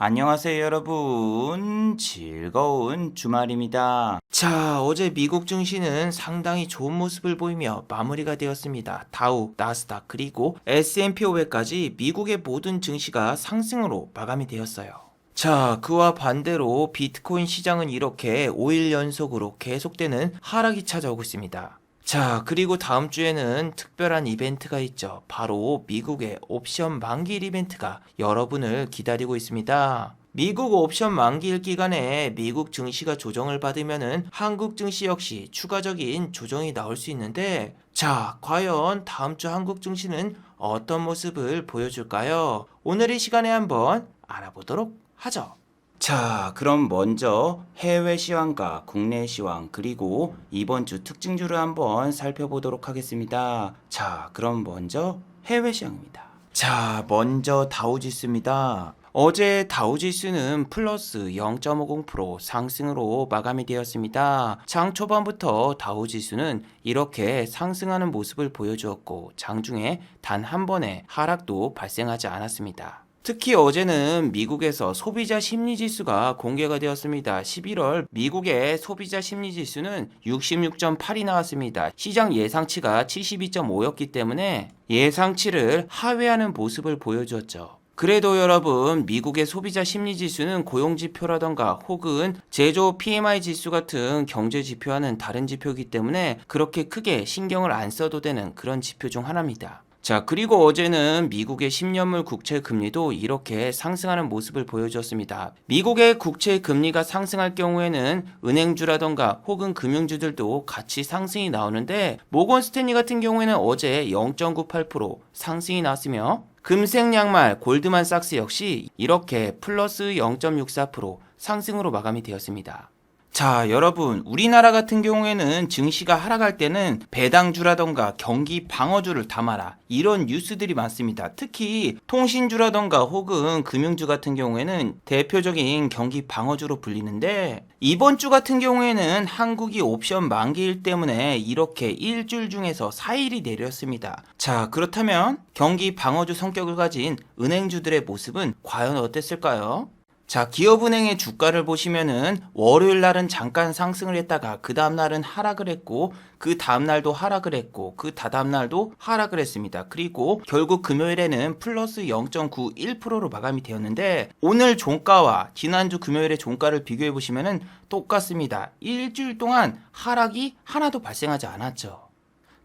안녕하세요 여러분, 즐거운 주말입니다. 자, 어제 미국 증시는 상당히 좋은 모습을 보이며 마무리가 되었습니다. 다우, 나스닥 그리고 S&P 500까지 미국의 모든 증시가 상승으로 마감이 되었어요. 자, 그와 반대로 비트코인 시장은 이렇게 5일 연속으로 계속되는 하락이 찾아오고 있습니다. 자, 그리고 다음 주에는 특별한 이벤트가 있죠. 바로 미국의 옵션 만기일 이벤트가 여러분을 기다리고 있습니다. 미국 옵션 만기일 기간에 미국 증시가 조정을 받으면은 한국 증시 역시 추가적인 조정이 나올 수 있는데, 자, 과연 다음 주 한국 증시는 어떤 모습을 보여줄까요? 오늘 이 시간에 한번 알아보도록 하죠. 자, 그럼 먼저 해외 시황과 국내 시황 그리고 이번 주 특징주를 한번 살펴보도록 하겠습니다. 자, 그럼 먼저 해외 시황입니다. 자, 먼저 다우지수입니다. 어제 다우지수는 플러스 0.50% 상승으로 마감이 되었습니다. 장 초반부터 다우지수는 이렇게 상승하는 모습을 보여주었고 장중에 단 한 번의 하락도 발생하지 않았습니다. 특히 어제는 미국에서 소비자 심리지수가 공개가 되었습니다. 11월 미국의 소비자 심리지수는 66.8이 나왔습니다. 시장 예상치가 72.5였기 때문에 예상치를 하회하는 모습을 보여주었죠. 그래도 여러분, 미국의 소비자 심리지수는 고용지표라던가 혹은 제조 PMI 지수 같은 경제지표와는 다른 지표이기 때문에 그렇게 크게 신경을 안 써도 되는 그런 지표 중 하나입니다. 자, 그리고 어제는 미국의 10년물 국채 금리도 이렇게 상승하는 모습을 보여주었습니다. 미국의 국채 금리가 상승할 경우에는 은행주라던가 혹은 금융주들도 같이 상승이 나오는데, 모건 스탠리 같은 경우에는 어제 0.98% 상승이 나왔으며 금색 양말 골드만삭스 역시 이렇게 플러스 0.64% 상승으로 마감이 되었습니다. 자, 여러분, 우리나라 같은 경우에는 증시가 하락할 때는 배당주라던가 경기 방어주를 담아라, 이런 뉴스들이 많습니다. 특히 통신주라던가 혹은 금융주 같은 경우에는 대표적인 경기 방어주로 불리는데, 이번 주 같은 경우에는 한국이 옵션 만기일 때문에 이렇게 일주일 중에서 4일이 내렸습니다. 자, 그렇다면 경기 방어주 성격을 가진 은행주들의 모습은 과연 어땠을까요? 자, 기업은행의 주가를 보시면은 월요일 날은 잠깐 상승을 했다가 그 다음 날은 하락을 했고, 그 다음 날도 하락을 했고, 그 다다음 날도 하락을 했습니다. 그리고 결국 금요일에는 플러스 0.91%로 마감이 되었는데, 오늘 종가와 지난주 금요일의 종가를 비교해 보시면은 똑같습니다. 일주일 동안 하락이 하나도 발생하지 않았죠.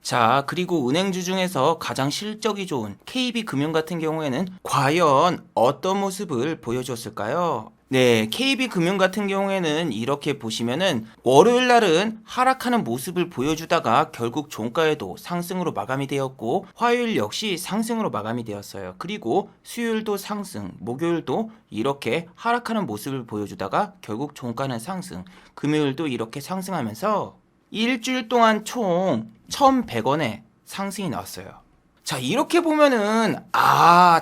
자, 그리고 은행주 중에서 가장 실적이 좋은 KB금융 같은 경우에는 과연 어떤 모습을 보여줬을까요? 네, KB금융 같은 경우에는 이렇게 보시면은 월요일 날은 하락하는 모습을 보여주다가 결국 종가에도 상승으로 마감이 되었고, 화요일 역시 상승으로 마감이 되었어요. 그리고 수요일도 상승, 목요일도 이렇게 하락하는 모습을 보여주다가 결국 종가는 상승, 금요일도 이렇게 상승하면서 일주일 동안 총 1,100원의 상승이 나왔어요. 자, 이렇게 보면은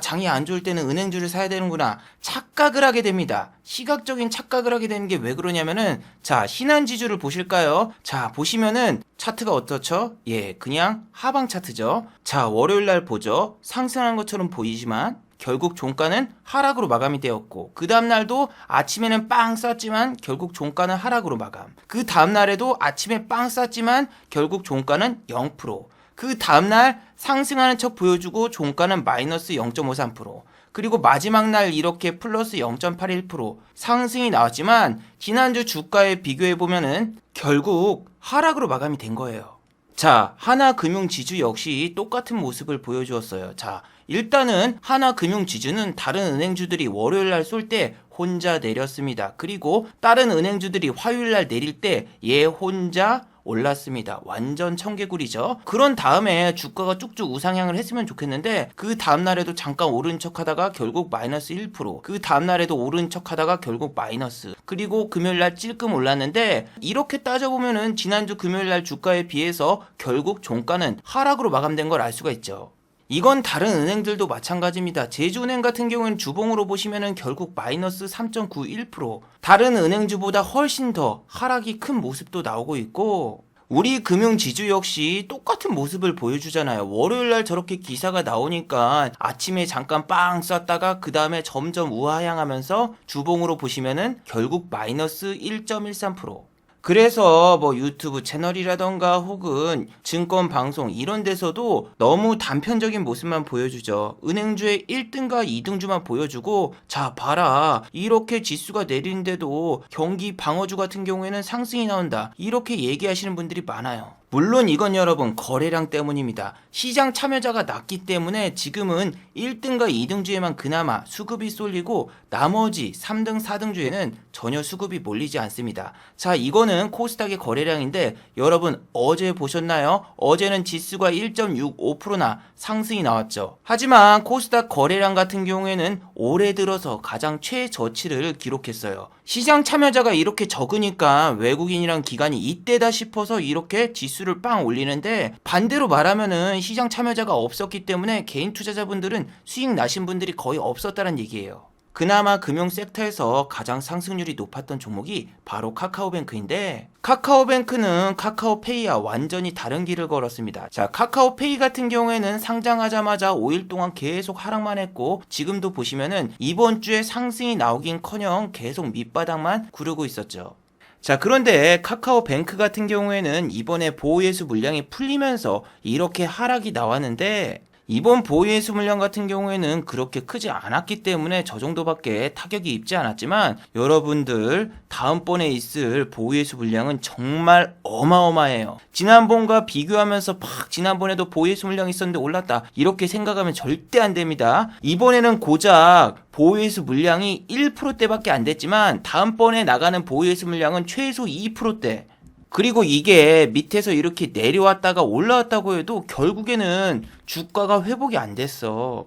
장이 안 좋을 때는 은행주를 사야 되는구나 착각을 하게 됩니다. 시각적인 착각을 하게 되는 게 왜 그러냐면은, 자, 신한지주를 보실까요? 자, 보시면은 차트가 어떻죠? 예, 그냥 하방 차트죠. 자, 월요일 날 보죠. 상승한 것처럼 보이지만 결국 종가는 하락으로 마감이 되었고, 그 다음날도 아침에는 빵 쌌지만 결국 종가는 하락으로 마감, 그 다음날에도 아침에 빵 쌌지만 결국 종가는 0%, 그 다음날 상승하는 척 보여주고 종가는 마이너스 0.53%, 그리고 마지막 날 이렇게 플러스 0.81% 상승이 나왔지만 지난주 주가에 비교해보면은 결국 하락으로 마감이 된 거예요. 자, 하나금융지주 역시 똑같은 모습을 보여주었어요. 자, 일단은 하나금융지주는 다른 은행주들이 월요일날 쏠 때 혼자 내렸습니다. 그리고 다른 은행주들이 화요일날 내릴 때 얘 혼자 올랐습니다. 완전 청개구리죠. 그런 다음에 주가가 쭉쭉 우상향을 했으면 좋겠는데, 그 다음날에도 잠깐 오른 척 하다가 결국 마이너스 1%, 그 다음날에도 오른 척 하다가 결국 마이너스, 그리고 금요일날 찔끔 올랐는데, 이렇게 따져보면은 지난주 금요일날 주가에 비해서 결국 종가는 하락으로 마감된 걸 알 수가 있죠. 이건 다른 은행들도 마찬가지입니다. 제주은행 같은 경우는 주봉으로 보시면은 결국 마이너스 3.91%, 다른 은행주보다 훨씬 더 하락이 큰 모습도 나오고 있고, 우리 금융지주 역시 똑같은 모습을 보여주잖아요. 월요일날 저렇게 기사가 나오니까 아침에 잠깐 빵 쐈다가 그 다음에 점점 우하향하면서 주봉으로 보시면은 결국 마이너스 1.13%. 그래서 뭐 유튜브 채널이라던가 혹은 증권 방송 이런 데서도 너무 단편적인 모습만 보여주죠. 은행주의 1등과 2등주만 보여주고, 자 봐라, 이렇게 지수가 내리는데도 경기 방어주 같은 경우에는 상승이 나온다, 이렇게 얘기하시는 분들이 많아요. 물론 이건 여러분 거래량 때문입니다. 시장 참여자가 낮기 때문에 지금은 1등과 2등주에만 그나마 수급이 쏠리고 나머지 3등, 4등주에는 전혀 수급이 몰리지 않습니다. 자, 이거는 코스닥의 거래량인데 여러분 어제 보셨나요? 어제는 지수가 1.65%나 상승이 나왔죠. 하지만 코스닥 거래량 같은 경우에는 올해 들어서 가장 최저치를 기록했어요. 시장 참여자가 이렇게 적으니까 외국인이랑 기관이 이때다 싶어서 이렇게 지수를 빵 올리는데, 반대로 말하면은 시장 참여자가 없었기 때문에 개인 투자자분들은 수익 나신 분들이 거의 없었다는 얘기예요. 그나마 금융 섹터에서 가장 상승률이 높았던 종목이 바로 카카오뱅크인데, 카카오뱅크는 카카오페이와 완전히 다른 길을 걸었습니다. 자, 카카오페이 같은 경우에는 상장하자마자 5일 동안 계속 하락만 했고, 지금도 보시면은 이번 주에 상승이 나오긴커녕 계속 밑바닥만 구르고 있었죠. 자, 그런데 카카오뱅크 같은 경우에는 이번에 보호예수 물량이 풀리면서 이렇게 하락이 나왔는데, 이번 보호예수 물량 같은 경우에는 그렇게 크지 않았기 때문에 저 정도밖에 타격이 입지 않았지만, 여러분들 다음번에 있을 보호예수 물량은 정말 어마어마해요. 지난번과 비교하면서 지난번에도 보호예수 물량이 있었는데 올랐다, 이렇게 생각하면 절대 안 됩니다. 이번에는 고작 보호예수 물량이 1%대밖에 안 됐지만 다음번에 나가는 보호예수 물량은 최소 2%대. 그리고 이게 밑에서 이렇게 내려왔다가 올라왔다고 해도 결국에는 주가가 회복이 안 됐어.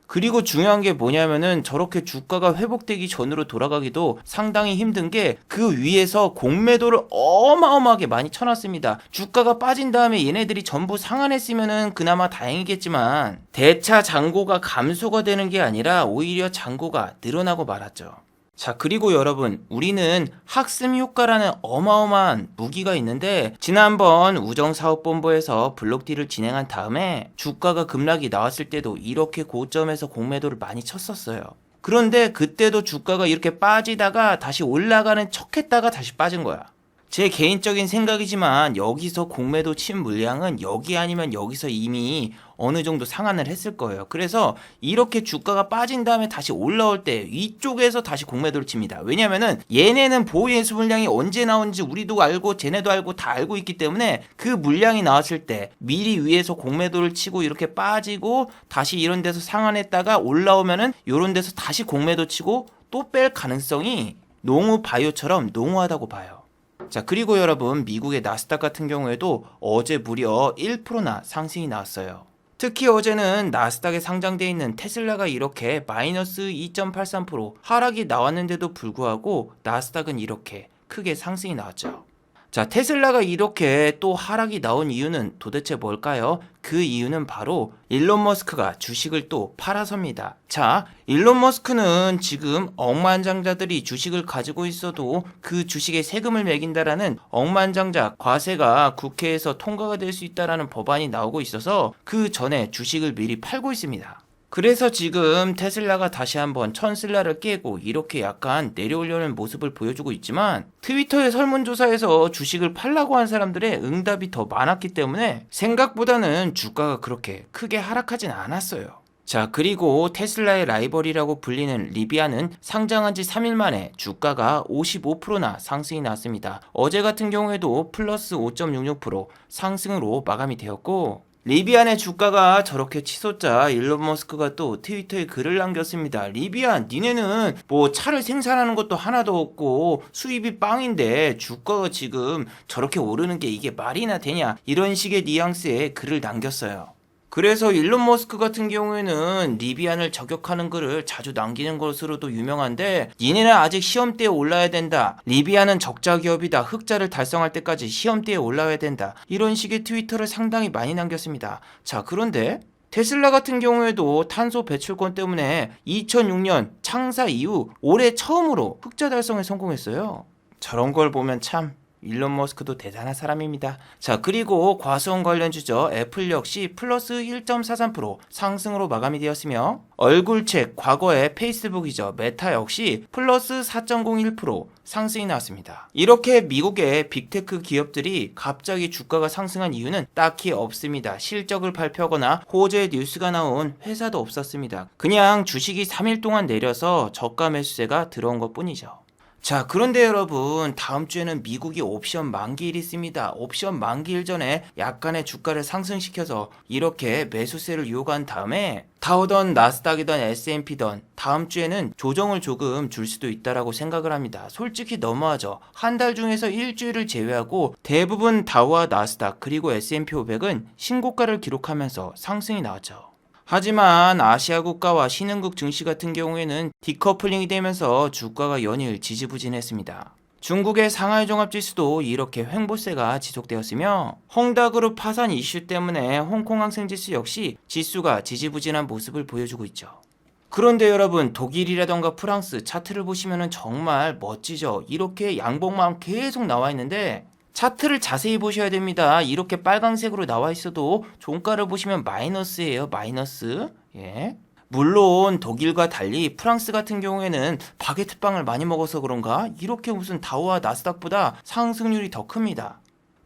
그리고 중요한 게 뭐냐면은 저렇게 주가가 회복되기 전으로 돌아가기도 상당히 힘든 게, 그 위에서 공매도를 어마어마하게 많이 쳐놨습니다. 주가가 빠진 다음에 얘네들이 전부 상한했으면은 그나마 다행이겠지만, 대차 잔고가 감소가 되는 게 아니라 오히려 잔고가 늘어나고 말았죠. 자, 그리고 여러분, 우리는 학습 효과라는 어마어마한 무기가 있는데, 지난번 우정사업본부에서 블록딜을 진행한 다음에 주가가 급락이 나왔을 때도 이렇게 고점에서 공매도를 많이 쳤었어요. 그런데 그때도 주가가 이렇게 빠지다가 다시 올라가는 척했다가 다시 빠진 거야. 제 개인적인 생각이지만 여기서 공매도 친 물량은 여기 아니면 여기서 이미 어느 정도 상한을 했을 거예요. 그래서 이렇게 주가가 빠진 다음에 다시 올라올 때 위쪽에서 다시 공매도를 칩니다. 왜냐면은 얘네는 보유예수 물량이 언제 나오는지 우리도 알고 쟤네도 알고 다 알고 있기 때문에, 그 물량이 나왔을 때 미리 위에서 공매도를 치고 이렇게 빠지고 다시 이런 데서 상한했다가 올라오면은 이런 데서 다시 공매도 치고 또 뺄 가능성이 농우 바이오처럼 농후하다고 봐요. 자, 그리고 여러분, 미국의 나스닥 같은 경우에도 어제 무려 1%나 상승이 나왔어요. 특히 어제는 나스닥에 상장되어 있는 테슬라가 이렇게 마이너스 2.83% 하락이 나왔는데도 불구하고 나스닥은 이렇게 크게 상승이 나왔죠. 자, 테슬라가 이렇게 또 하락이 나온 이유는 도대체 뭘까요? 그 이유는 바로 일론 머스크가 주식을 또 팔아서입니다. 자, 일론 머스크는 지금 억만장자들이 주식을 가지고 있어도 그 주식에 세금을 매긴다라는 억만장자 과세가 국회에서 통과가 될 수 있다라는 법안이 나오고 있어서 그 전에 주식을 미리 팔고 있습니다. 그래서 지금 테슬라가 다시 한번 천슬라를 깨고 이렇게 약간 내려오려는 모습을 보여주고 있지만, 트위터의 설문조사에서 주식을 팔라고 한 사람들의 응답이 더 많았기 때문에 생각보다는 주가가 그렇게 크게 하락하진 않았어요. 자, 그리고 테슬라의 라이벌이라고 불리는 리비아는 상장한 지 3일 만에 주가가 55%나 상승이 나왔습니다. 어제 같은 경우에도 플러스 5.66% 상승으로 마감이 되었고, 리비안의 주가가 저렇게 치솟자 일론 머스크가 또 트위터에 글을 남겼습니다. 리비안, 니네는 뭐 차를 생산하는 것도 하나도 없고 수입이 빵인데 주가가 지금 저렇게 오르는 게 이게 말이나 되냐, 이런 식의 뉘앙스의 글을 남겼어요. 그래서 일론 머스크 같은 경우에는 리비안을 저격하는 글을 자주 남기는 것으로도 유명한데, 니네는 아직 시험대에 올라야 된다, 리비안은 적자 기업이다, 흑자를 달성할 때까지 시험대에 올라야 된다, 이런 식의 트위터를 상당히 많이 남겼습니다. 자, 그런데 테슬라 같은 경우에도 탄소 배출권 때문에 2006년 창사 이후 올해 처음으로 흑자 달성에 성공했어요. 저런 걸 보면 참 일론 머스크도 대단한 사람입니다. 자, 그리고 과수원 관련주죠. 애플 역시 플러스 1.43% 상승으로 마감이 되었으며 얼굴책 과거의 페이스북이죠. 메타 역시 플러스 4.01% 상승이 나왔습니다. 이렇게 미국의 빅테크 기업들이 갑자기 주가가 상승한 이유는 딱히 없습니다. 실적을 발표하거나 호재의 뉴스가 나온 회사도 없었습니다. 그냥 주식이 3일 동안 내려서 저가 매수세가 들어온 것 뿐이죠. 자, 그런데 여러분, 다음 주에는 미국이 옵션 만기일이 있습니다. 옵션 만기일 전에 약간의 주가를 상승시켜서 이렇게 매수세를 유혹한 다음에 다우든 나스닥이든 S&P든 다음 주에는 조정을 조금 줄 수도 있다라고 생각을 합니다. 솔직히 너무하죠. 한 달 중에서 일주일을 제외하고 대부분 다우와 나스닥 그리고 S&P 500은 신고가를 기록하면서 상승이 나왔죠. 하지만 아시아 국가와 신흥국 증시 같은 경우에는 디커플링이 되면서 주가가 연일 지지부진했습니다. 중국의 상하이 종합지수도 이렇게 횡보세가 지속되었으며 헝다그룹 파산 이슈 때문에 홍콩 항생지수 역시 지수가 지지부진한 모습을 보여주고 있죠. 그런데 여러분, 독일이라던가 프랑스 차트를 보시면 정말 멋지죠. 이렇게 양봉만 계속 나와 있는데 차트를 자세히 보셔야 됩니다. 이렇게 빨강색으로 나와 있어도 종가를 보시면 마이너스예요. 마이너스. 예. 물론 독일과 달리 프랑스 같은 경우에는 바게트빵을 많이 먹어서 그런가 이렇게 무슨 다우와 나스닥보다 상승률이 더 큽니다.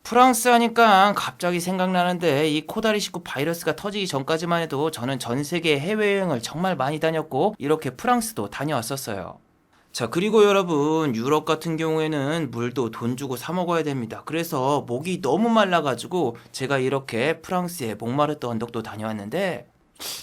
프랑스 하니까 갑자기 생각나는데 이 코다리19 바이러스가 터지기 전까지만 해도 저는 전 세계 해외여행을 정말 많이 다녔고 이렇게 프랑스도 다녀왔었어요. 자, 그리고 여러분, 유럽 같은 경우에는 물도 돈 주고 사 먹어야 됩니다. 그래서 목이 너무 말라가지고 제가 이렇게 프랑스에 목마르트 언덕도 다녀왔는데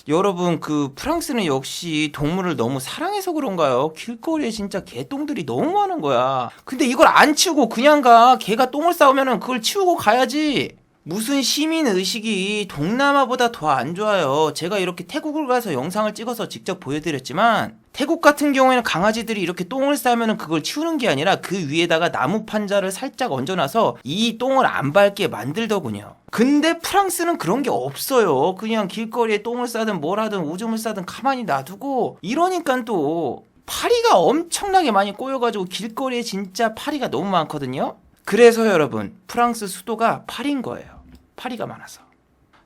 여러분, 그 프랑스는 역시 동물을 너무 사랑해서 그런가요? 길거리에 진짜 개똥들이 너무 많은 거야. 근데 이걸 안 치우고 그냥 가. 개가 똥을 싸우면은 그걸 치우고 가야지. 무슨 시민 의식이 동남아보다 더 안 좋아요. 제가 이렇게 태국을 가서 영상을 찍어서 직접 보여드렸지만 태국 같은 경우에는 강아지들이 이렇게 똥을 싸면 그걸 치우는 게 아니라 그 위에다가 나무 판자를 살짝 얹어놔서 이 똥을 안 밟게 만들더군요. 근데 프랑스는 그런 게 없어요. 그냥 길거리에 똥을 싸든 뭘 하든 오줌을 싸든 가만히 놔두고 이러니까 또 파리가 엄청나게 많이 꼬여가지고 길거리에 진짜 파리가 너무 많거든요. 그래서 여러분, 프랑스 수도가 파리인 거예요. 파리가 많아서.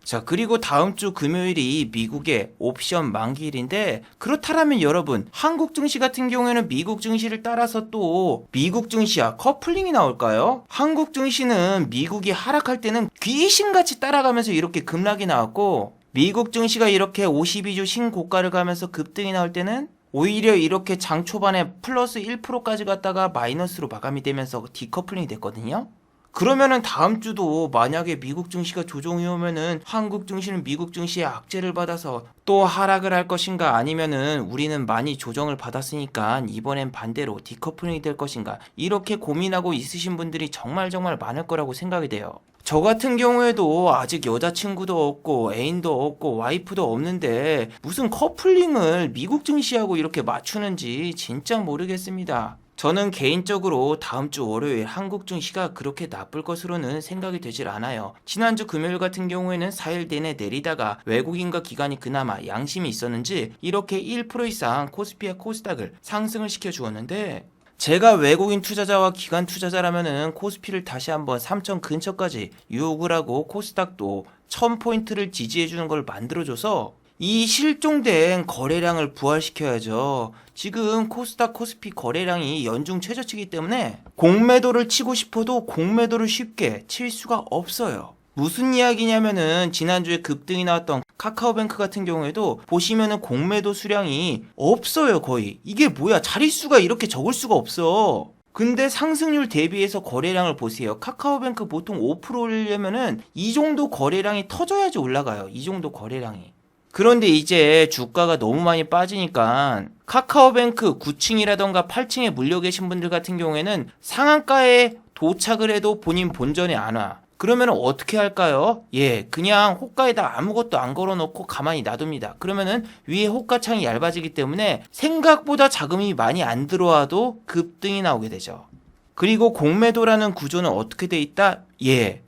자, 그리고 다음 주 금요일이 미국의 옵션 만기일인데 그렇다면 여러분, 한국 증시 같은 경우에는 미국 증시를 따라서 또 미국 증시와 커플링이 나올까요? 한국 증시는 미국이 하락할 때는 귀신같이 따라가면서 이렇게 급락이 나왔고 미국 증시가 이렇게 52주 신고가를 가면서 급등이 나올 때는 오히려 이렇게 장 초반에 플러스 1%까지 갔다가 마이너스로 마감이 되면서 디커플링이 됐거든요. 그러면은 다음 주도 만약에 미국 증시가 조정이 오면은 한국 증시는 미국 증시의 악재를 받아서 또 하락을 할 것인가 아니면은 우리는 많이 조정을 받았으니까 이번엔 반대로 디커플링이 될 것인가 이렇게 고민하고 있으신 분들이 정말 많을 거라고 생각이 돼요. 저 같은 경우에도 아직 여자친구도 없고 애인도 없고 와이프도 없는데 무슨 커플링을 미국 증시하고 이렇게 맞추는지 진짜 모르겠습니다. 저는 개인적으로 다음 주 월요일 한국 증시가 그렇게 나쁠 것으로는 생각이 되질 않아요. 지난주 금요일 같은 경우에는 4일 내내 내리다가 외국인과 기관이 그나마 양심이 있었는지 이렇게 1% 이상 코스피와 코스닥을 상승을 시켜주었는데 제가 외국인 투자자와 기관 투자자라면은 코스피를 다시 한번 3천 근처까지 유혹을 하고 코스닥도 1000포인트를 지지해주는 걸 만들어줘서 이 실종된 거래량을 부활시켜야죠. 지금 코스닥 코스피 거래량이 연중 최저치이기 때문에 공매도를 치고 싶어도 공매도를 쉽게 칠 수가 없어요. 무슨 이야기냐면은 지난주에 급등이 나왔던 카카오뱅크 같은 경우에도 보시면은 공매도 수량이 없어요. 거의 이게 뭐야, 자릿수가 이렇게 적을 수가 없어. 근데 상승률 대비해서 거래량을 보세요. 카카오뱅크 보통 5% 올리려면은 이 정도 거래량이 터져야지 올라가요. 이 정도 거래량이. 그런데 이제 주가가 너무 많이 빠지니까 카카오뱅크 9층이라던가 8층에 물려 계신 분들 같은 경우에는 상한가에 도착을 해도 본인 본전에 안 와. 그러면 어떻게 할까요? 그냥 호가에다 아무것도 안 걸어놓고 가만히 놔둡니다. 그러면은 위에 호가창이 얇아지기 때문에 생각보다 자금이 많이 안 들어와도 급등이 나오게 되죠. 그리고 공매도라는 구조는 어떻게 돼 있다?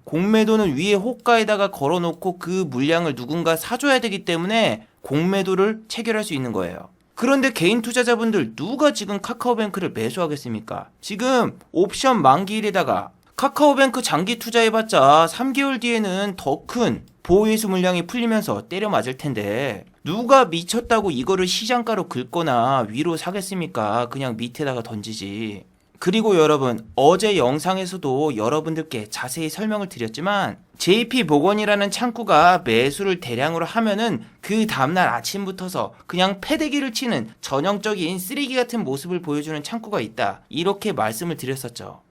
공매도는 위에 호가에다가 걸어놓고 그 물량을 누군가 사줘야 되기 때문에 공매도를 체결할 수 있는 거예요. 그런데 개인 투자자분들 누가 지금 카카오뱅크를 매수하겠습니까? 지금 옵션 만기일에다가 카카오뱅크 장기 투자해봤자 3개월 뒤에는 더 큰 보호회수 물량이 풀리면서 때려 맞을 텐데 누가 미쳤다고 이거를 시장가로 긁거나 위로 사겠습니까? 그냥 밑에다가 던지지. 그리고 여러분, 어제 영상에서도 여러분들께 자세히 설명을 드렸지만 JP모건이라는 창구가 매수를 대량으로 하면은 그 다음날 아침부터서 그냥 패대기를 치는 전형적인 쓰레기 같은 모습을 보여주는 창구가 있다, 이렇게 말씀을 드렸었죠.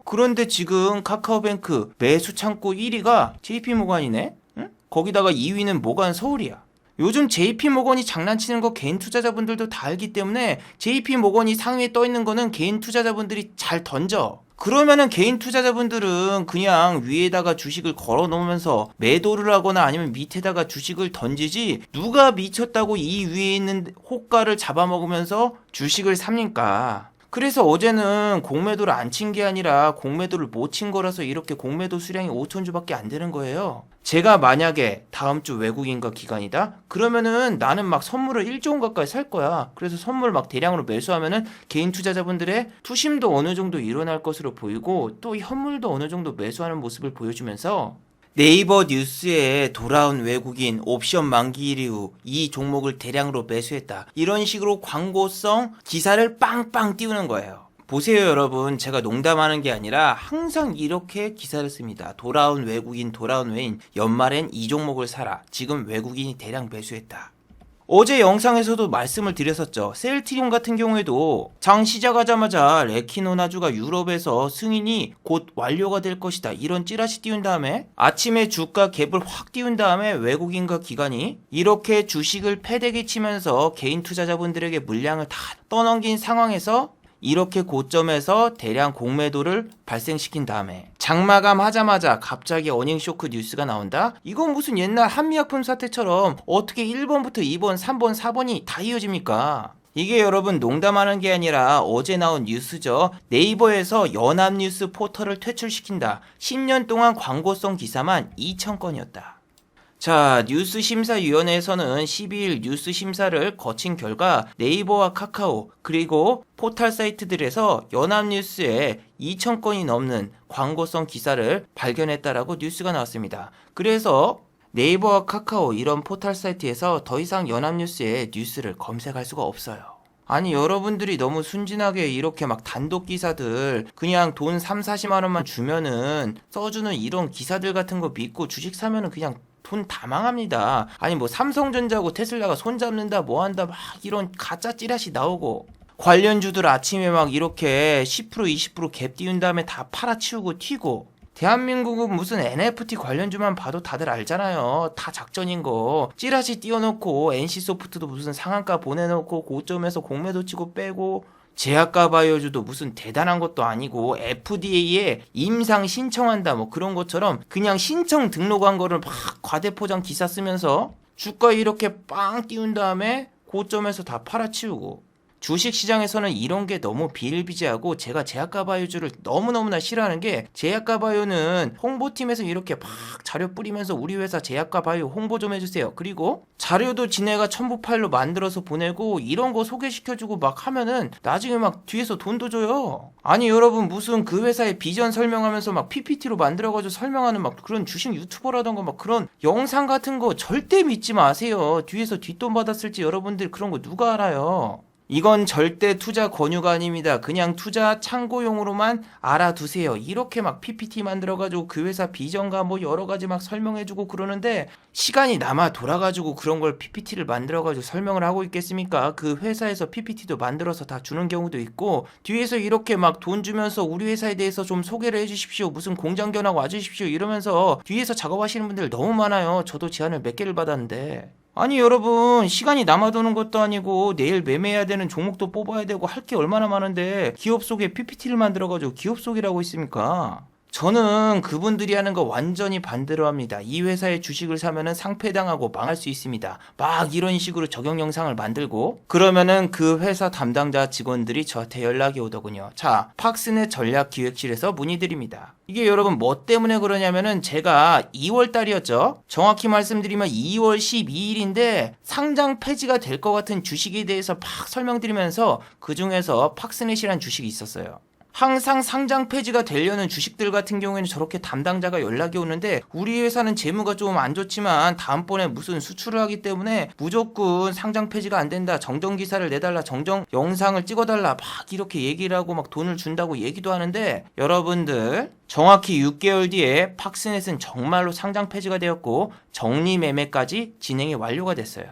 그런데 지금 카카오뱅크 매수 창구 1위가 JP모건이네? 응? 거기다가 2위는 모건 서울이야. 요즘 JP모건이 장난치는 거 개인 투자자분들도 다 알기 때문에 JP모건이 상위에 떠 있는 거는 개인 투자자분들이 잘 던져. 그러면은 개인 투자자분들은 그냥 위에다가 주식을 걸어 놓으면서 매도를 하거나 아니면 밑에다가 주식을 던지지, 누가 미쳤다고 이 위에 있는 호가를 잡아먹으면서 주식을 삽니까? 그래서 어제는 공매도를 안 친 게 아니라 공매도를 못 친 거라서 이렇게 공매도 수량이 5천 주밖에 안 되는 거예요. 제가 만약에 다음 주 외국인과 기관이다? 그러면은 나는 막 선물을 1조 원 가까이 살 거야. 그래서 선물 막 대량으로 매수하면은 개인 투자자분들의 투심도 어느 정도 일어날 것으로 보이고, 또 현물도 어느 정도 매수하는 모습을 보여주면서 네이버 뉴스에 돌아온 외국인 옵션 만기일 이후 이 종목을 대량으로 매수했다, 이런 식으로 광고성 기사를 빵빵 띄우는 거예요. 보세요 여러분, 제가 농담하는 게 아니라 항상 이렇게 기사를 씁니다. 돌아온 외국인, 돌아온 외인, 연말엔 이 종목을 사라, 지금 외국인이 대량 매수했다. 어제 영상에서도 말씀을 드렸었죠. 셀트리온 같은 경우에도 장 시작하자마자 레키노나주가 유럽에서 승인이 곧 완료가 될 것이다, 이런 찌라시 띄운 다음에 아침에 주가 갭을 확 띄운 다음에 외국인과 기관이 이렇게 주식을 패대기 치면서 개인 투자자분들에게 물량을 다 떠넘긴 상황에서 이렇게 고점에서 대량 공매도를 발생시킨 다음에 장마감 하자마자 갑자기 어닝쇼크 뉴스가 나온다? 이건 무슨 옛날 한미약품 사태처럼 어떻게 1번부터 2번, 3번, 4번이 다 이어집니까? 이게 여러분 농담하는 게 아니라 어제 나온 뉴스죠. 네이버에서 연합뉴스 포털을 퇴출시킨다. 10년 동안 광고성 기사만 2,000건이었다. 자, 뉴스심사위원회에서는 12일 뉴스 심사를 거친 결과 네이버와 카카오 그리고 포털 사이트들에서 연합뉴스에 2,000건이 넘는 광고성 기사를 발견했다라고 뉴스가 나왔습니다. 그래서 네이버와 카카오 이런 포털 사이트에서 더 이상 연합뉴스에 뉴스를 검색할 수가 없어요. 아니 여러분들이 너무 순진하게 이렇게 막 단독 기사들 그냥 돈 3, 40만 원만 주면은 써주는 이런 기사들 같은 거 믿고 주식 사면은 그냥 돈 다 망합니다. 아니 뭐 삼성전자고 테슬라가 손잡는다 뭐한다 막 이런 가짜 찌라시 나오고, 관련주들 아침에 막 이렇게 10% 20% 갭 띄운 다음에 다 팔아치우고 튀고, 대한민국은 무슨 NFT 관련주만 봐도 다들 알잖아요. 다 작전인 거. 찌라시 띄워놓고 NC소프트도 무슨 상한가 보내놓고 고점에서 공매도 치고 빼고, 제약가 바이오주도 무슨 대단한 것도 아니고 FDA에 임상 신청한다 뭐 그런 것처럼 그냥 신청 등록한 거를 막 과대포장 기사 쓰면서 주가 이렇게 빵 띄운 다음에 고점에서 다 팔아치우고, 주식시장에서는 이런 게 너무 비일비재하고, 제가 제약가 바이오주를 너무너무나 싫어하는 게, 제약가 바이오는 홍보팀에서 이렇게 막 자료 뿌리면서 우리 회사 제약가 바이오 홍보 좀 해주세요, 그리고 자료도 지네가 첨부 파일로 만들어서 보내고 이런 거 소개시켜주고 막 하면은 나중에 막 뒤에서 돈도 줘요. 아니 여러분, 무슨 그 회사의 비전 설명하면서 막 PPT로 만들어가지고 설명하는 막 그런 주식 유튜버라던가 막 그런 영상 같은 거 절대 믿지 마세요. 뒤에서 뒷돈 받았을지 여러분들 그런 거 누가 알아요. 이건 절대 투자 권유가 아닙니다. 그냥 투자 참고용으로만 알아두세요. 이렇게 막 PPT 만들어가지고 그 회사 비전과 뭐 여러가지 막 설명해주고 그러는데, 시간이 남아 돌아가지고 그런 걸 PPT를 만들어가지고 설명을 하고 있겠습니까? 그 회사에서 PPT도 만들어서 다 주는 경우도 있고, 뒤에서 이렇게 막 돈 주면서 우리 회사에 대해서 좀 소개를 해주십시오, 무슨 공장 견학 와주십시오 이러면서 뒤에서 작업하시는 분들 너무 많아요. 저도 제안을 몇 개를 받았는데. 아니 여러분, 시간이 남아도는 것도 아니고 내일 매매해야 되는 종목도 뽑아야 되고 할 게 얼마나 많은데 기업 속에 PPT를 만들어가지고 기업 속이라고 있습니까? 저는 그분들이 하는 거 완전히 반대로 합니다. 이 회사의 주식을 사면은 상폐당하고 망할 수 있습니다. 막 이런 식으로 적용 영상을 만들고 그러면은 그 회사 담당자 직원들이 저한테 연락이 오더군요. 자, 팍스넷 전략기획실에서 문의드립니다. 이게 여러분 뭐 때문에 그러냐면은 제가 2월 달이었죠. 정확히 말씀드리면 2월 12일인데 상장 폐지가 될 것 같은 주식에 대해서 막 설명드리면서 그 중에서 팍스넷이란 주식이 있었어요. 항상 상장 폐지가 되려는 주식들 같은 경우에는 저렇게 담당자가 연락이 오는데 우리 회사는 재무가 좀 안 좋지만 다음번에 무슨 수출을 하기 때문에 무조건 상장 폐지가 안 된다. 정정 기사를 내달라. 정정 영상을 찍어달라. 막 이렇게 얘기를 하고 막 돈을 준다고 얘기도 하는데 여러분들 정확히 6개월 뒤에 팍스넷은 정말로 상장 폐지가 되었고 정리 매매까지 진행이 완료가 됐어요.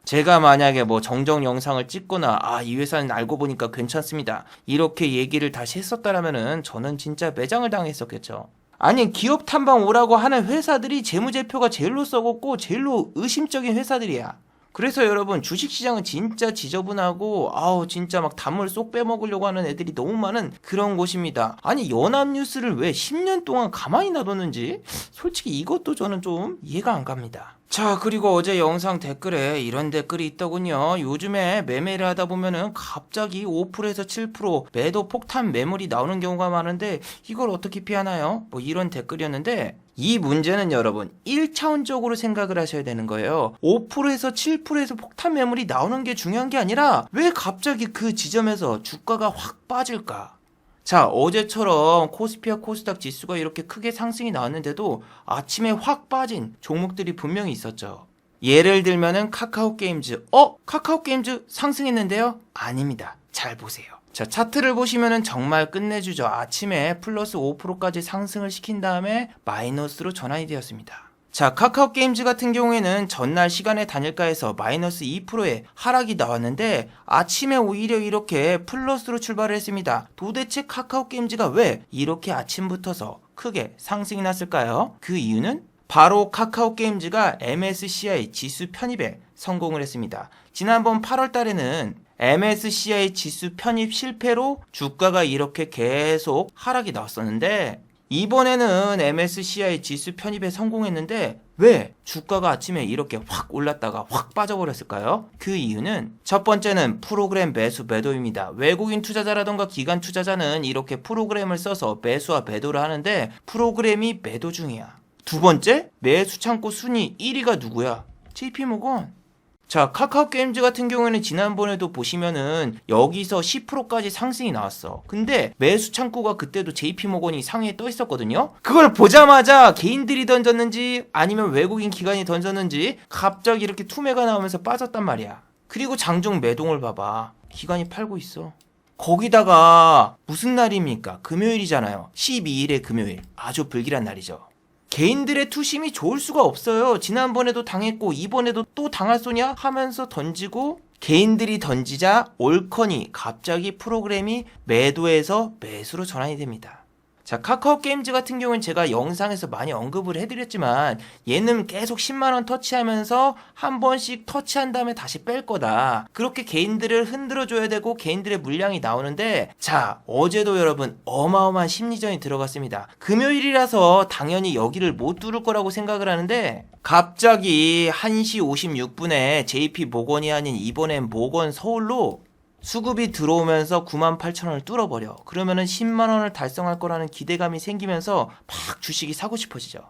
제가 만약에 뭐 정정 영상을 찍거나 이 회사는 알고 보니까 괜찮습니다 이렇게 얘기를 다시 했었다라면은 저는 진짜 매장을 당했었겠죠. 아니 기업 탐방 오라고 하는 회사들이 재무제표가 제일로 썩었고 제일로 의심적인 회사들이야. 그래서 여러분 주식시장은 진짜 지저분하고 진짜 막 단물 쏙 빼먹으려고 하는 애들이 너무 많은 그런 곳입니다. 아니 연합뉴스를 왜 10년 동안 가만히 놔뒀는지 솔직히 이것도 저는 좀 이해가 안 갑니다. 자, 그리고 어제 영상 댓글에 이런 댓글이 있더군요. 요즘에 매매를 하다 보면은 갑자기 5%에서 7% 매도 폭탄 매물이 나오는 경우가 많은데 이걸 어떻게 피하나요? 뭐 이런 댓글이었는데 이 문제는 여러분 1차원적으로 생각을 하셔야 되는 거예요. 5%에서 7%에서 폭탄 매물이 나오는 게 중요한 게 아니라 왜 갑자기 그 지점에서 주가가 확 빠질까? 자, 어제처럼 코스피와 코스닥 지수가 이렇게 크게 상승이 나왔는데도 아침에 확 빠진 종목들이 분명히 있었죠. 예를 들면은 카카오게임즈. 카카오게임즈 상승했는데요? 아닙니다. 잘 보세요. 자, 차트를 보시면은 정말 끝내주죠. 아침에 플러스 5%까지 상승을 시킨 다음에 마이너스로 전환이 되었습니다. 자, 카카오게임즈 같은 경우에는 전날 시간의 단일가에서 마이너스 2%의 하락이 나왔는데 아침에 오히려 이렇게 플러스로 출발을 했습니다. 도대체 카카오게임즈가 왜 이렇게 아침부터서 크게 상승이 났을까요? 그 이유는 바로 카카오게임즈가 MSCI 지수 편입에 성공을 했습니다. 지난번 8월 달에는 MSCI 지수 편입 실패로 주가가 이렇게 계속 하락이 나왔었는데 이번에는 MSCI 지수 편입에 성공했는데 왜 주가가 아침에 이렇게 확 올랐다가 확 빠져버렸을까요? 그 이유는 첫 번째는 프로그램 매수 매도입니다. 외국인 투자자라던가 기관 투자자는 이렇게 프로그램을 써서 매수와 매도를 하는데 프로그램이 매도 중이야. 두 번째, 매수 창고 순위 1위가 누구야? JP모건. 자, 카카오게임즈 같은 경우에는 지난번에도 보시면은 여기서 10%까지 상승이 나왔어. 근데 매수 창고가 그때도 JP모건이 상위에 떠 있었거든요. 그걸 보자마자 개인들이 던졌는지 아니면 외국인 기관이 던졌는지 갑자기 이렇게 투매가 나오면서 빠졌단 말이야. 그리고 장중 매동을 봐봐. 기관이 팔고 있어. 거기다가 무슨 날입니까? 금요일이잖아요. 12일의 금요일. 아주 불길한 날이죠. 개인들의 투심이 좋을 수가 없어요. 지난번에도 당했고 이번에도 또 당할 소냐 하면서 던지고 개인들이 던지자 올커니 갑자기 프로그램이 매도에서 매수로 전환이 됩니다. 자, 카카오게임즈 같은 경우는 제가 영상에서 많이 언급을 해드렸지만 얘는 계속 10만원 터치하면서 한 번씩 터치한 다음에 다시 뺄 거다. 그렇게 개인들을 흔들어줘야 되고 개인들의 물량이 나오는데 자, 어제도 여러분 어마어마한 심리전이 들어갔습니다. 금요일이라서 당연히 여기를 못 뚫을 거라고 생각을 하는데 갑자기 1시 56분에 JP모건이 아닌 이번엔 모건 서울로 수급이 들어오면서 98,000원을 뚫어버려. 그러면은 10만원을 달성할 거라는 기대감이 생기면서 막 주식이 사고 싶어지죠.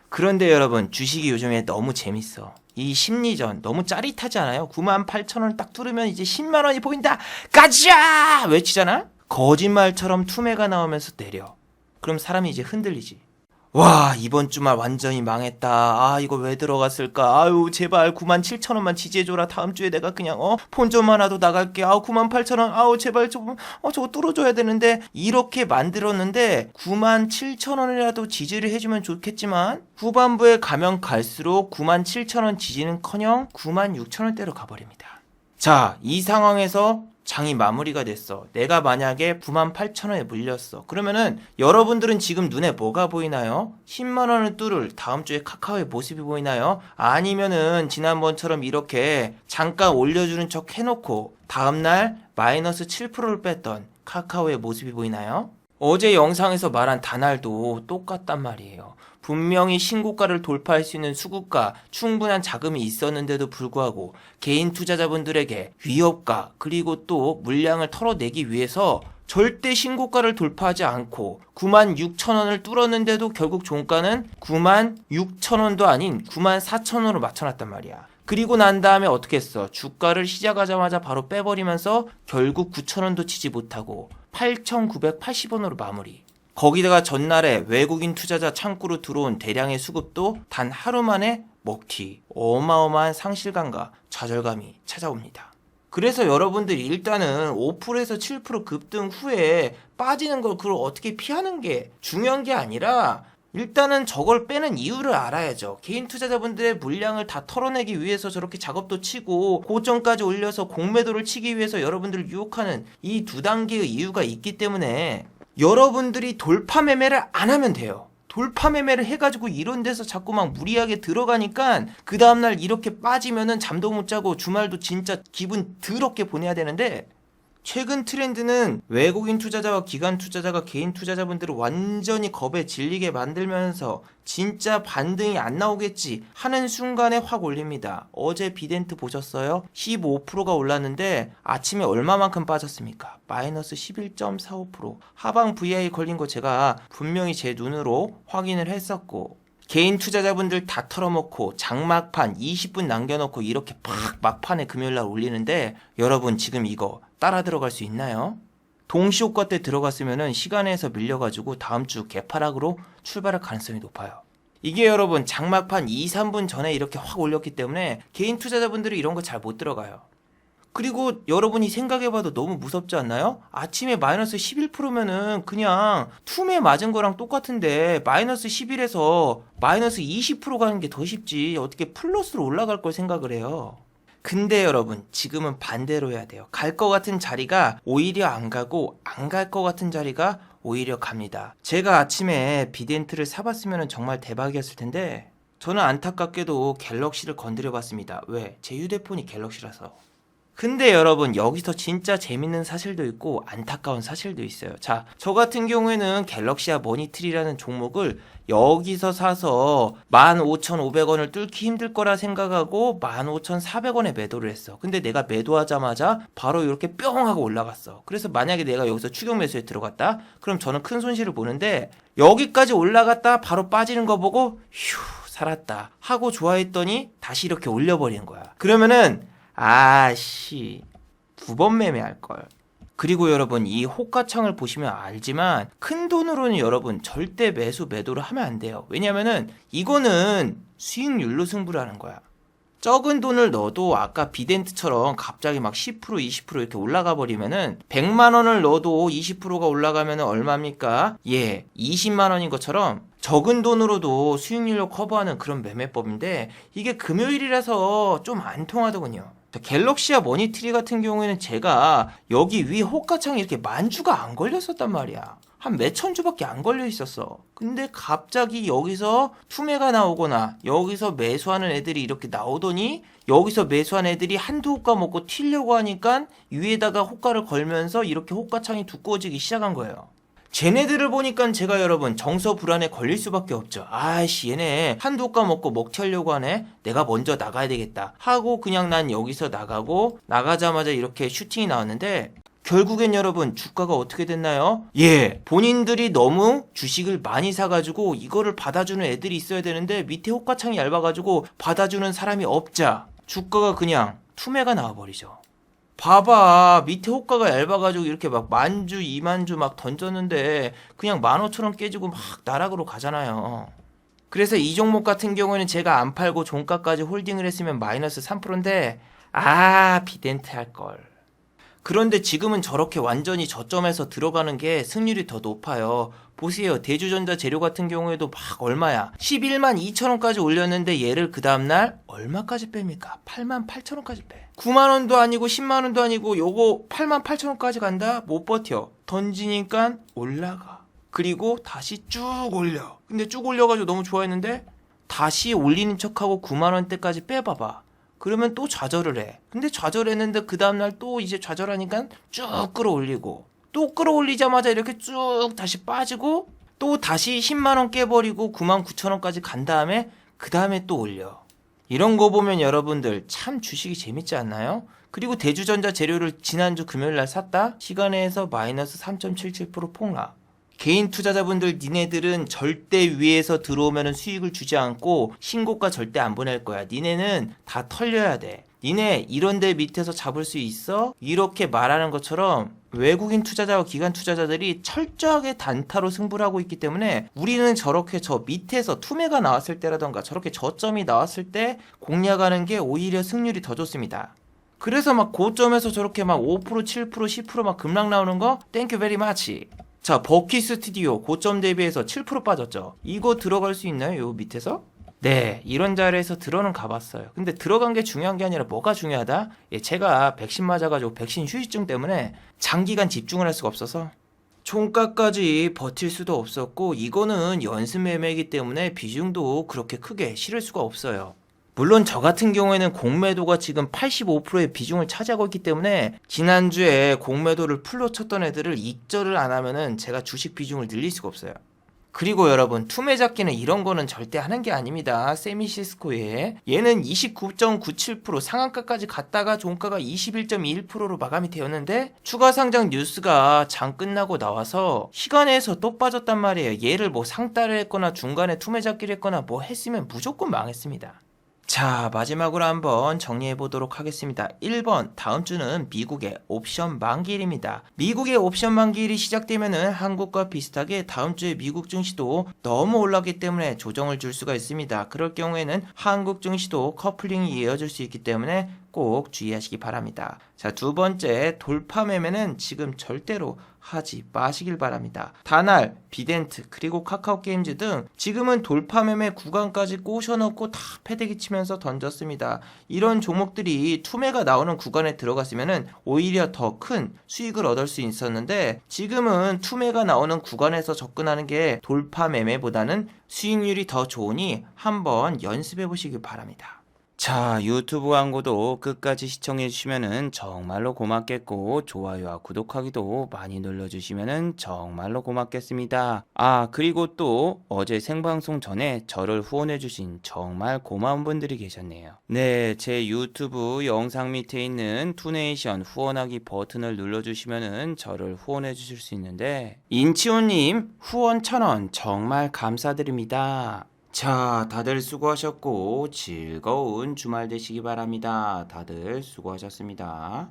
그런데 여러분 주식이 요즘에 너무 재밌어. 이 심리전 너무 짜릿하지 않아요? 98,000원을 딱 뚫으면 이제 10만원이 보인다. 가자! 외치잖아? 거짓말처럼 투매가 나오면서 내려. 그럼 사람이 이제 흔들리지. 와, 이번 주말 완전히 망했다. 이거 왜 들어갔을까? 아유, 제발 97,000원만 지지해줘라. 다음 주에 내가 그냥 본점 하나도 나갈게. 98,000원. 제발 좀 저거 뚫어줘야 되는데 이렇게 만들었는데 97,000원이라도 지지를 해주면 좋겠지만 후반부에 가면 갈수록 97,000원 지지는커녕 96,000원대로 가버립니다. 자, 이 상황에서 장이 마무리가 됐어. 내가 만약에 98,000원에 물렸어. 그러면은 여러분들은 지금 눈에 뭐가 보이나요? 10만원을 뚫을 다음 주에 카카오의 모습이 보이나요? 아니면은 지난번처럼 이렇게 잠깐 올려주는 척 해놓고 다음날 마이너스 7%를 뺐던 카카오의 모습이 보이나요? 어제 영상에서 말한 다날도 똑같단 말이에요. 분명히 신고가를 돌파할 수 있는 수급가, 충분한 자금이 있었는데도 불구하고 개인 투자자분들에게 위협가 그리고 또 물량을 털어내기 위해서 절대 신고가를 돌파하지 않고 96,000원을 뚫었는데도 결국 종가는 96,000원도 아닌 94,000원으로 맞춰놨단 말이야. 그리고 난 다음에 어떻게 했어? 주가를 시작하자마자 바로 빼버리면서 결국 9,000원도 치지 못하고 8,980원으로 마무리. 거기다가 전날에 외국인 투자자 창구로 들어온 대량의 수급도 단 하루 만에 먹튀. 어마어마한 상실감과 좌절감이 찾아옵니다. 그래서 여러분들이 일단은 5%에서 7% 급등 후에 빠지는 걸 그걸 어떻게 피하는 게 중요한 게 아니라 일단은 저걸 빼는 이유를 알아야죠. 개인 투자자분들의 물량을 다 털어내기 위해서 저렇게 작업도 치고 고점까지 올려서 공매도를 치기 위해서 여러분들을 유혹하는 이 두 단계의 이유가 있기 때문에 여러분들이 돌파 매매를 안 하면 돼요. 돌파 매매를 해가지고 이런 데서 자꾸 막 무리하게 들어가니까 그 다음날 이렇게 빠지면은 잠도 못 자고 주말도 진짜 기분 더럽게 보내야 되는데, 최근 트렌드는 외국인 투자자와 기관 투자자가 개인 투자자분들을 완전히 겁에 질리게 만들면서 진짜 반등이 안 나오겠지 하는 순간에 확 올립니다. 어제 비덴트 보셨어요? 15%가 올랐는데 아침에 얼마만큼 빠졌습니까? 마이너스 11.45%. 하방 VI 걸린 거 제가 분명히 제 눈으로 확인을 했었고, 개인 투자자분들 다 털어먹고 장막판 20분 남겨놓고 이렇게 팍 막판에 금요일날 올리는데, 여러분 지금 이거 따라 들어갈 수 있나요? 동시효과 때 들어갔으면 시간에서 밀려가지고 다음 주 개파락으로 출발할 가능성이 높아요. 이게 여러분 장막판 2, 3분 전에 이렇게 확 올렸기 때문에 개인 투자자분들이 이런 거 잘 못 들어가요. 그리고 여러분이 생각해봐도 너무 무섭지 않나요? 아침에 마이너스 11%면은 그냥 툼에 맞은 거랑 똑같은데 마이너스 11에서 마이너스 20% 가는 게 더 쉽지 어떻게 플러스로 올라갈 걸 생각을 해요. 근데 여러분 지금은 반대로 해야 돼요. 갈 것 같은 자리가 오히려 안 가고 안 갈 것 같은 자리가 오히려 갑니다. 제가 아침에 비덴트를 사봤으면 정말 대박이었을 텐데 저는 안타깝게도 갤럭시를 건드려 봤습니다. 왜? 제 휴대폰이 갤럭시라서. 근데 여러분 여기서 진짜 재밌는 사실도 있고 안타까운 사실도 있어요. 자, 저 같은 경우에는 갤럭시아 머니트리라는 종목을 여기서 사서 15,500원을 뚫기 힘들 거라 생각하고 15,400원에 매도를 했어. 근데 내가 매도하자마자 바로 이렇게 뿅 하고 올라갔어. 그래서 만약에 내가 여기서 추격 매수에 들어갔다? 그럼 저는 큰 손실을 보는데, 여기까지 올라갔다 바로 빠지는 거 보고 휴 살았다 하고 좋아했더니 다시 이렇게 올려버리는 거야. 그러면은 아씨 2번 매매할걸. 그리고 여러분 이 호가창을 보시면 알지만 큰 돈으로는 여러분 절대 매도를 하면 안 돼요. 왜냐면은 이거는 수익률로 승부를 하는 거야. 적은 돈을 넣어도 아까 비덴트처럼 갑자기 막 10% 20% 이렇게 올라가 버리면은 100만원을 넣어도 20%가 올라가면은 얼마입니까? 예, 20만원인 것처럼 적은 돈으로도 수익률로 커버하는 그런 매매법인데 이게 금요일이라서 좀 안 통하더군요. 갤럭시아 머니트리 같은 경우에는 제가 여기 위 호가창이 이렇게 만주가 안 걸렸었단 말이야. 한 몇천 주밖에 안 걸려 있었어. 근데 갑자기 여기서 투매가 나오거나 여기서 매수하는 애들이 이렇게 나오더니 여기서 매수한 애들이 한두 호가 먹고 튀려고 하니까 위에다가 호가를 걸면서 이렇게 호가창이 두꺼워지기 시작한 거예요. 쟤네들을 보니까 제가 여러분 정서 불안에 걸릴 수밖에 없죠. 아이씨 얘네 한두 호가 먹고 먹튀하려고 하네. 내가 먼저 나가야 되겠다 하고 그냥 난 여기서 나가고, 나가자마자 이렇게 슈팅이 나왔는데 결국엔 여러분 주가가 어떻게 됐나요? 예, 본인들이 너무 주식을 많이 사가지고 이거를 받아주는 애들이 있어야 되는데 밑에 호가창이 얇아가지고 받아주는 사람이 없자 주가가 그냥 투매가 나와버리죠. 봐봐, 밑에 호가가 얇아가지고 이렇게 막 만주 2만주 막 던졌는데 그냥 15,000원 깨지고 막 나락으로 가잖아요. 그래서 이 종목 같은 경우에는 제가 안 팔고 종가까지 홀딩을 했으면 마이너스 3%인데 비덴트 할걸. 그런데 지금은 저렇게 완전히 저점에서 들어가는 게 승률이 더 높아요. 보세요. 대주전자 재료 같은 경우에도 막 얼마야? 11만 2천원까지 올렸는데 얘를 그 다음날 얼마까지 뺍니까? 8만 8천원까지 빼. 9만원도 아니고 10만원도 아니고 요거 8만 8천원까지 간다? 못 버텨. 던지니까 올라가. 그리고 다시 쭉 올려. 근데 쭉 올려가지고 너무 좋아했는데 다시 올리는 척하고 9만원대까지 빼봐봐. 그러면 또 좌절을 해. 근데 좌절했는데 그 다음날 또 이제 좌절하니까 쭉 끌어올리고, 또 끌어올리자마자 이렇게 쭉 다시 빠지고, 또 다시 10만원 깨버리고 99,000원까지 간 다음에 그 다음에 또 올려. 이런 거 보면 여러분들 참 주식이 재밌지 않나요? 그리고 대주전자 재료를 지난주 금요일날 샀다? 시간에서 마이너스 3.77% 폭락. 개인 투자자분들 니네들은 절대 위에서 들어오면 수익을 주지 않고 신고가 절대 안 보낼 거야. 니네는 다 털려야 돼. 니네 이런 데 밑에서 잡을 수 있어? 이렇게 말하는 것처럼 외국인 투자자와 기관 투자자들이 철저하게 단타로 승부를 하고 있기 때문에 우리는 저렇게 저 밑에서 투매가 나왔을 때라던가 저렇게 저점이 나왔을 때 공략하는 게 오히려 승률이 더 좋습니다. 그래서 막 고점에서 저렇게 막 5%, 7%, 10%막 급락 나오는 거 땡큐 베리 마치. 자, 버키 스튜디오 고점 대비해서 7% 빠졌죠. 이거 들어갈 수 있나요? 요 밑에서? 네, 이런 자리에서 들어는 가봤어요. 근데 들어간 게 중요한 게 아니라 뭐가 중요하다? 예, 제가 백신 맞아가지고 백신 휴지증 때문에 장기간 집중을 할 수가 없어서 종가까지 버틸 수도 없었고 이거는 연습 매매이기 때문에 비중도 그렇게 크게 실을 수가 없어요. 물론 저 같은 경우에는 공매도가 지금 85%의 비중을 차지하고 있기 때문에 지난주에 공매도를 풀로 쳤던 애들을 익절을 안 하면은 제가 주식 비중을 늘릴 수가 없어요. 그리고 여러분 투매 잡기는 이런 거는 절대 하는 게 아닙니다. 세미시스코에 얘는 29.97% 상한가까지 갔다가 종가가 21.21%로 마감이 되었는데 추가 상장 뉴스가 장 끝나고 나와서 시간에서 또 빠졌단 말이에요. 얘를 뭐 상따를 했거나 중간에 투매 잡기를 했거나 뭐 했으면 무조건 망했습니다. 자, 마지막으로 한번 정리해 보도록 하겠습니다. 1번, 다음 주는 미국의 옵션 만기일입니다. 미국의 옵션 만기일이 시작되면은 한국과 비슷하게 다음 주에 미국 증시도 너무 올랐기 때문에 조정을 줄 수가 있습니다. 그럴 경우에는 한국 증시도 커플링이 이어질 수 있기 때문에 꼭 주의하시기 바랍니다. 자, 두 번째, 돌파 매매는 지금 절대로 하지 마시길 바랍니다. 다날, 비덴트, 그리고 카카오게임즈 등 지금은 돌파 매매 구간까지 꼬셔놓고 다 패대기 치면서 던졌습니다. 이런 종목들이 투매가 나오는 구간에 들어갔으면 오히려 더 큰 수익을 얻을 수 있었는데 지금은 투매가 나오는 구간에서 접근하는 게 돌파 매매보다는 수익률이 더 좋으니 한번 연습해 보시길 바랍니다. 자, 유튜브 광고도 끝까지 시청해 주시면은 정말로 고맙겠고 좋아요와 구독하기도 많이 눌러주시면은 정말로 고맙겠습니다. 아, 그리고 또 어제 생방송 전에 저를 후원해 주신 정말 고마운 분들이 계셨네요. 네, 제 유튜브 영상 밑에 있는 투네이션 후원하기 버튼을 눌러주시면은 저를 후원해 주실 수 있는데 인치호님 후원 1,000원 정말 감사드립니다. 자, 다들 수고하셨고 즐거운 주말 되시기 바랍니다. 다들 수고하셨습니다.